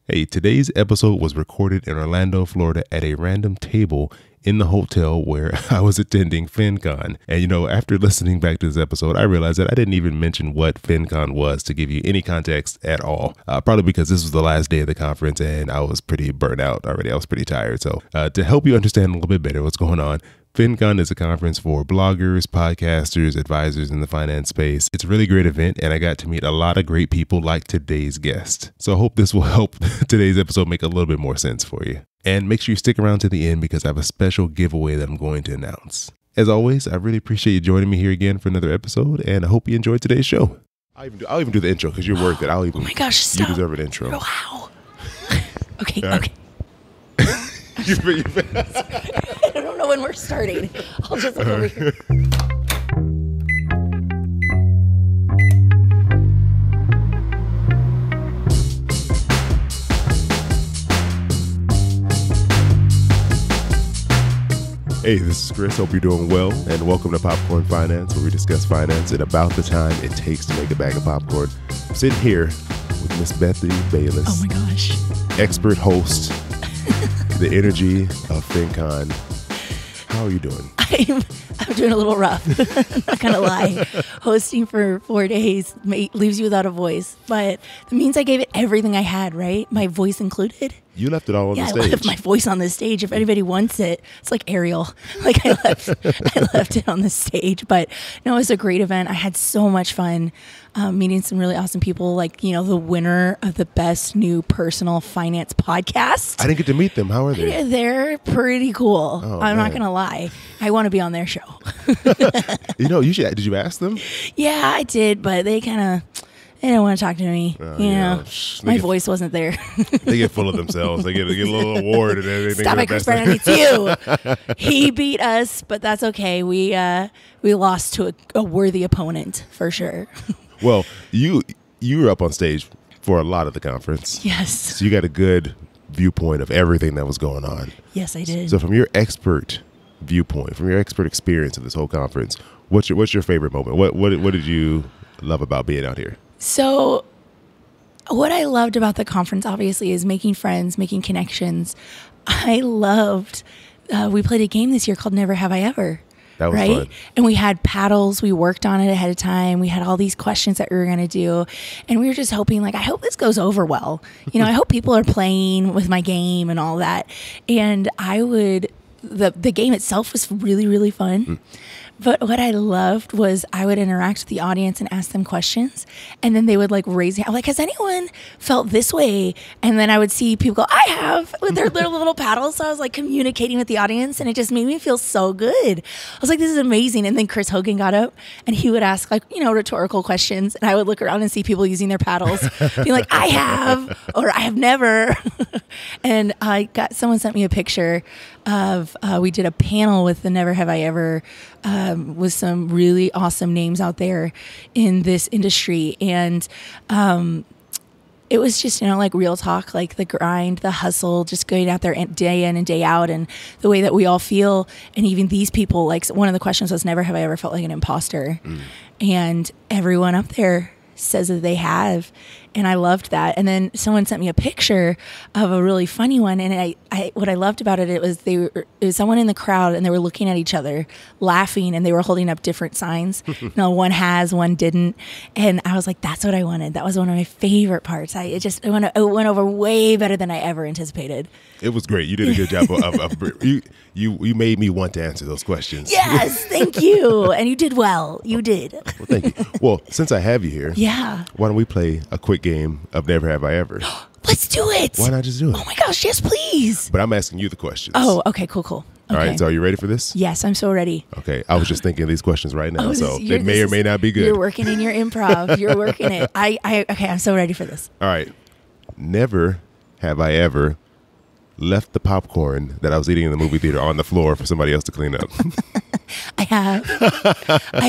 Hey, today's episode was recorded in Orlando, Florida at a random table in the hotel where I was attending FinCon. And after listening back to this episode, I realized that I didn't even mention what FinCon was to give you any context at all. Probably because this was the last day of the conference and I was pretty burnt out already. I was pretty tired. So to help you understand a little bit better what's going on, FinCon is a conference for bloggers, podcasters, advisors in the finance space. It's a really great event, and I got to meet a lot of great people like today's guest. So I hope this will help today's episode make a little bit more sense for you. And make sure you stick around to the end because I have a special giveaway that I'm going to announce. As always, I really appreciate you joining me here again for another episode, and I hope you enjoyed today's show. I'll even do the intro because you're worth it. Oh my gosh, stop. You deserve an intro. Wow. Okay. Right. I don't know when we're starting. I'll just look over here. Hey, this is Chris. Hope you're doing well, and welcome to Popcorn Finance, where we discuss finance in about the time it takes to make a bag of popcorn. I'm sitting here with Miss Bethany Bayless. Oh my gosh. Expert host, the energy of FinCon. How are you doing? I'm doing a little rough. I'm not going to lie. Hosting for 4 days leaves you without a voice, but it means I gave it everything I had, right? My voice included. You left it all on the stage. I left my voice on the stage. If anybody wants it, it's like Ariel. Like I left it on the stage. But no, it was a great event. I had so much fun meeting some really awesome people, like, the winner of the best new personal finance podcast. I didn't get to meet them. How are they? They're pretty cool. Oh, I'm not man. going to lie. I want to be on their show. You should. Did you ask them? Yeah, I did, but they kind of... They don't want to talk to me. My voice wasn't there. They get full of themselves. They get a little award and everything. Stop it, Chris Brennan. It's you. He beat us, but that's okay. We lost to a worthy opponent for sure. Well, you were up on stage for a lot of the conference. Yes. So you got a good viewpoint of everything that was going on. Yes, I did. So from your expert viewpoint, from your expert experience of this whole conference, what's your favorite moment? What did you love about being out here? So what I loved about the conference, obviously, is making friends, making connections. I loved, we played a game this year called Never Have I Ever. That was fun. And we had paddles. We worked on it ahead of time. We had all these questions that we were going to do. And we were just hoping, I hope this goes over well. I hope people are playing with my game and all that. And the game itself was really, really fun. But what I loved was I would interact with the audience and ask them questions. And then they would raise their hand. Has anyone felt this way? And then I would see people go, I have, with their little paddles. So I was communicating with the audience, and it just made me feel so good. I was like, this is amazing. And then Chris Hogan got up and he would ask rhetorical questions. And I would look around and see people using their paddles, being like, I have, or I have never. And someone sent me a picture of, we did a panel with the Never Have I Ever, with some really awesome names out there in this industry. And it was just, real talk, the grind, the hustle, just going out there day in and day out, and the way that we all feel. And even these people, one of the questions was, never have I ever felt like an imposter. And everyone up there says that they have. And I loved that. And then someone sent me a picture of a really funny one. And what I loved about it was someone in the crowd, and they were looking at each other, laughing, and they were holding up different signs. One has, one didn't. And I was like, that's what I wanted. That was one of my favorite parts. It went over way better than I ever anticipated. It was great. You did a good job you made me want to answer those questions. Yes, thank you. And you did well. You did. Well, thank you. Well, since I have you here, yeah, why don't we play a quick game of Never Have I Ever? Let's do it. Why not just do it? Oh my gosh, yes, please. But I'm asking you the questions. Oh, okay, cool. Okay. All right, so are you ready for this? Yes, I'm so ready. Okay, I was just thinking of these questions right now, so they may or may not be good. You're working in your improv. You're working it. Okay, I'm so ready for this. All right. Never have I ever left the popcorn that I was eating in the movie theater on the floor for somebody else to clean up. I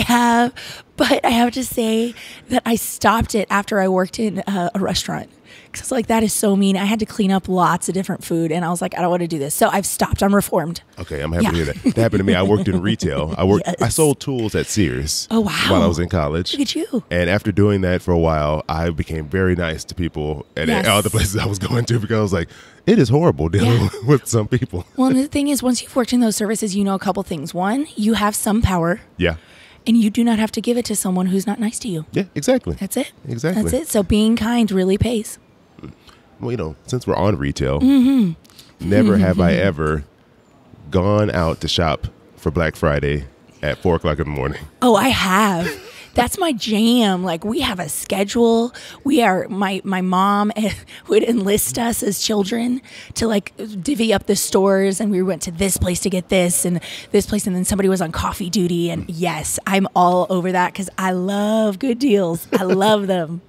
have, but I have to say that I stopped it after I worked in a restaurant. because I was like, that is so mean. I had to clean up lots of different food, and I was like, I don't want to do this. So I've stopped. I'm reformed. Okay, I'm happy to hear that. That happened to me. I worked in retail. I sold tools at Sears. Oh, wow. While I was in college. Look at you. And after doing that for a while, I became very nice to people at all the places I was going to, because I was like, it is horrible dealing with some people. Well, and the thing is, once you've worked in those services, you know a couple things. One, you have some power. Yeah. And you do not have to give it to someone who's not nice to you. Yeah, exactly. That's it. Exactly. That's it. So being kind really pays. Well, since we're on retail, never have I ever gone out to shop for Black Friday at 4 o'clock in the morning. Oh, I have. That's my jam. Like, we have a schedule. My mom would enlist us as children to like divvy up the stores, and we went to this place to get this and this place, and then somebody was on coffee duty. And yes, I'm all over that because I love good deals. I love them.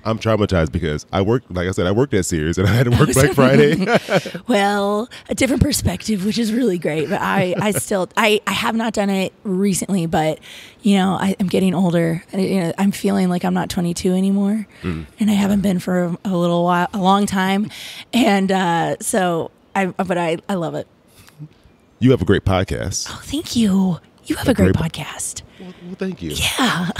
I'm traumatized because I worked at Sears and I had to work Black Friday. Well, a different perspective, which is really great. But I have not done it recently, but I'm getting older. I'm feeling like I'm not 22 anymore, and I haven't been for a long time. And I love it. You have a great podcast. Oh, thank you. You have a great podcast. Well, thank you. Yeah.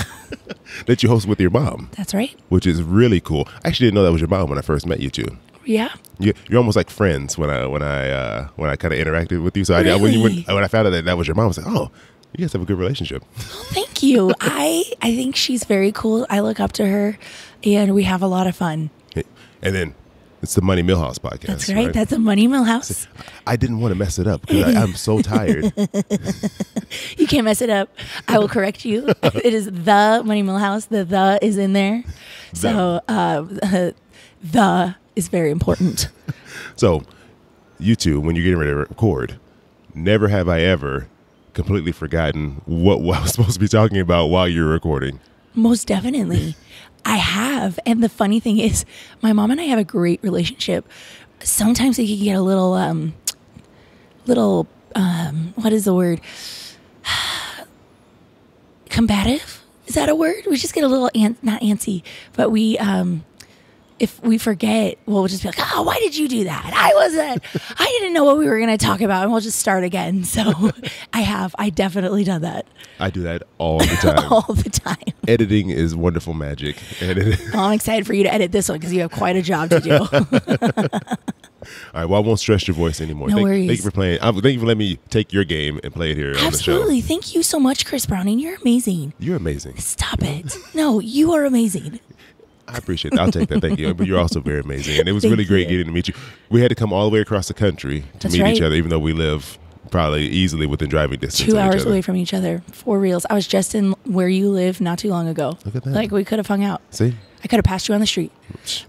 That you host with your mom. That's right. Which is really cool. I actually didn't know that was your mom when I first met you two. Yeah. You're almost like friends when I kind of interacted with you. So really? when I found out that was your mom, I was like, oh, you guys have a good relationship. Oh, thank you. I think she's very cool. I look up to her, and we have a lot of fun. And then it's the Money Millhouse podcast. That's right. That's a Money Millhouse. I didn't want to mess it up because I'm so tired. You can't mess it up. I will correct you. It is the Money Millhouse. The is in there. So the is very important. So you two, when you're getting ready to record, never have I ever completely forgotten what I was supposed to be talking about while you're recording. Most definitely. I have. And the funny thing is, my mom and I have a great relationship. Sometimes it can get a little, what is the word? Combative? Is that a word? We just get a little, not antsy, but if we forget, we'll just be like, oh, why did you do that? I didn't know what we were going to talk about, and we'll just start again. So I definitely done that. I do that all the time. All the time. Editing is wonderful magic. Well, I'm excited for you to edit this one because you have quite a job to do. All right, well, I won't stress your voice anymore. No worries. Thank you for playing. Thank you for letting me take your game and play it here on the show. Absolutely. Thank you so much, Chris Browning. You're amazing. You're amazing. Stop it. No, you are amazing. I appreciate that. I'll take that. Thank you. But you're also very amazing. And it was really great getting to meet you. We had to come all the way across the country to meet each other, even though we live probably easily within driving distance. 2 hours away from each other. For reals. I was just in where you live not too long ago. Look at that. Like, we could have hung out. See? I could have passed you on the street.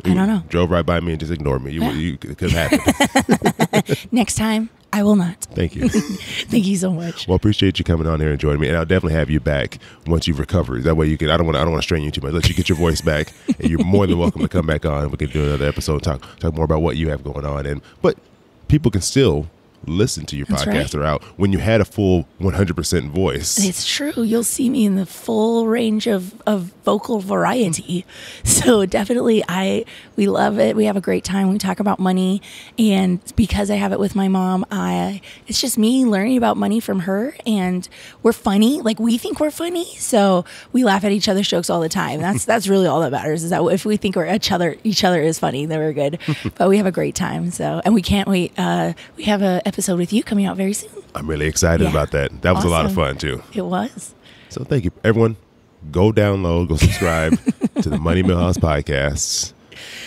I don't know. Drove right by me and just ignored me. It could happen. Next time, I will not. Thank you. Thank you so much. Well, appreciate you coming on here and joining me, and I'll definitely have you back once you've recovered. That way, you can. I don't want to strain you too much. Let you get your voice back, and you're more than welcome to come back on. We can do another episode, and talk more about what you have going on, but people can still listen to your podcast or out when you had a full 100% voice. It's true. You'll see me in the full range of vocal variety. So definitely we love it. We have a great time. We talk about money, and because I have it with my mom, it's just me learning about money from her, and we're funny. Like, we think we're funny, so we laugh at each other's jokes all the time. That's really all that matters, is that if we think each other is funny, then we're good. But we have a great time. So, and we can't wait. We have a episode with you coming out very soon. I'm really excited about that. That was a lot of fun too. It was. So thank you, everyone. Go download, go subscribe to the Money Millhouse podcasts.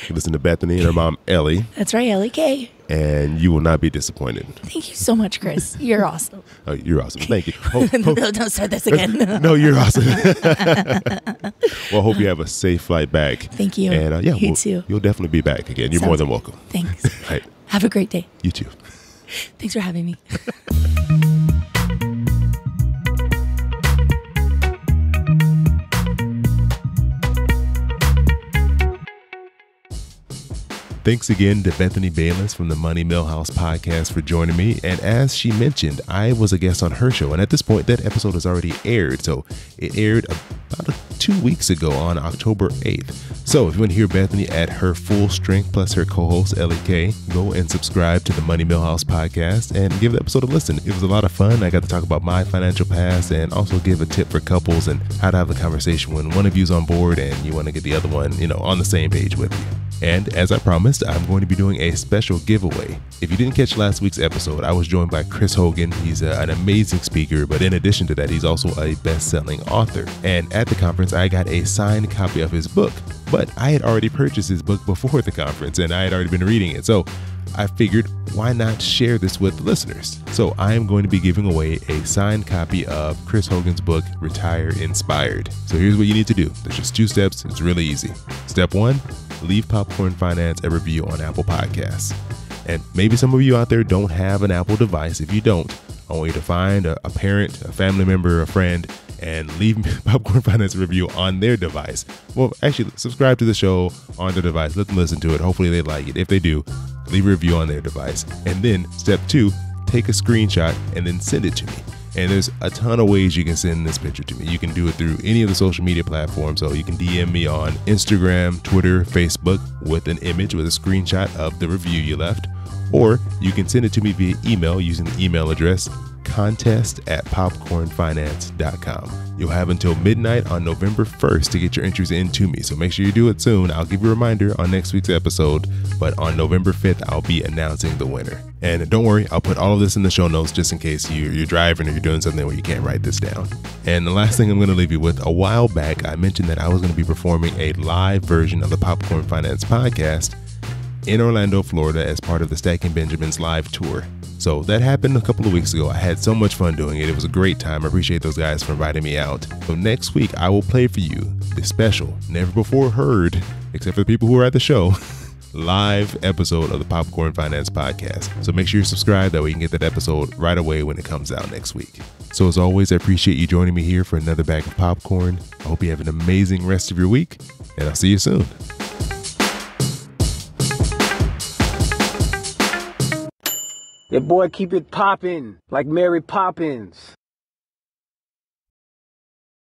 You listen to Bethany and her mom, Ellie. That's right, Ellie K. And you will not be disappointed. Thank you so much, Chris. You're awesome. Oh, you're awesome. Thank you. Don't start this again. No, you're awesome. Well, hope you have a safe flight back. Thank you. And you too. You'll definitely be back again. You're more than welcome. Thanks. Right. Have a great day. You too. Thanks for having me. Thanks again to Bethany Bayless from the Money Millhouse podcast for joining me. And as she mentioned, I was a guest on her show. And at this point, that episode has already aired. So it aired about 2 weeks ago on October 8th. So if you want to hear Bethany at her full strength plus her co-host, Ellie Kay, go and subscribe to the Money Millhouse podcast and give the episode a listen. It was a lot of fun. I got to talk about my financial past and also give a tip for couples and how to have a conversation when one of you's on board and you want to get the other one, on the same page with you. And as I promised, I'm going to be doing a special giveaway. If you didn't catch last week's episode, I was joined by Chris Hogan. He's an amazing speaker, but in addition to that, he's also a best-selling author. And at the conference, I got a signed copy of his book, but I had already purchased his book before the conference and I had already been reading it. So I figured, why not share this with the listeners? So I am going to be giving away a signed copy of Chris Hogan's book, Retire Inspired. So here's what you need to do. There's just 2 steps. It's really easy. Step 1, leave Popcorn Finance a review on Apple Podcasts. And maybe some of you out there don't have an Apple device. If you don't, I want you to find a parent, a family member, a friend, and leave Popcorn Finance a review on their device. Well, actually, subscribe to the show on their device. Let them listen to it. Hopefully they like it. If they do, leave a review on their device. And then step 2, take a screenshot and then send it to me. And there's a ton of ways you can send this picture to me. You can do it through any of the social media platforms. So you can DM me on Instagram, Twitter, Facebook with an image with a screenshot of the review you left. Or you can send it to me via email using the email address contest@popcornfinance.com. You'll have until midnight on November 1st to get your entries in to me. So make sure you do it soon. I'll give you a reminder on next week's episode, but on November 5th, I'll be announcing the winner. And don't worry, I'll put all of this in the show notes just in case you're driving or you're doing something where you can't write this down. And the last thing I'm going to leave you with, a while back, I mentioned that I was going to be performing a live version of the Popcorn Finance podcast in Orlando, Florida as part of the Stacking Benjamins live tour. So that happened a couple of weeks ago. I had so much fun doing it. It was a great time. I appreciate those guys for inviting me out. So next week, I will play for you the special, never before heard, except for the people who are at the show, live episode of the Popcorn Finance podcast. So make sure you subscribe. That way you can get that episode right away when it comes out next week. So as always, I appreciate you joining me here for another bag of popcorn. I hope you have an amazing rest of your week, and I'll see you soon. Yeah, boy, keep it poppin' like Mary Poppins.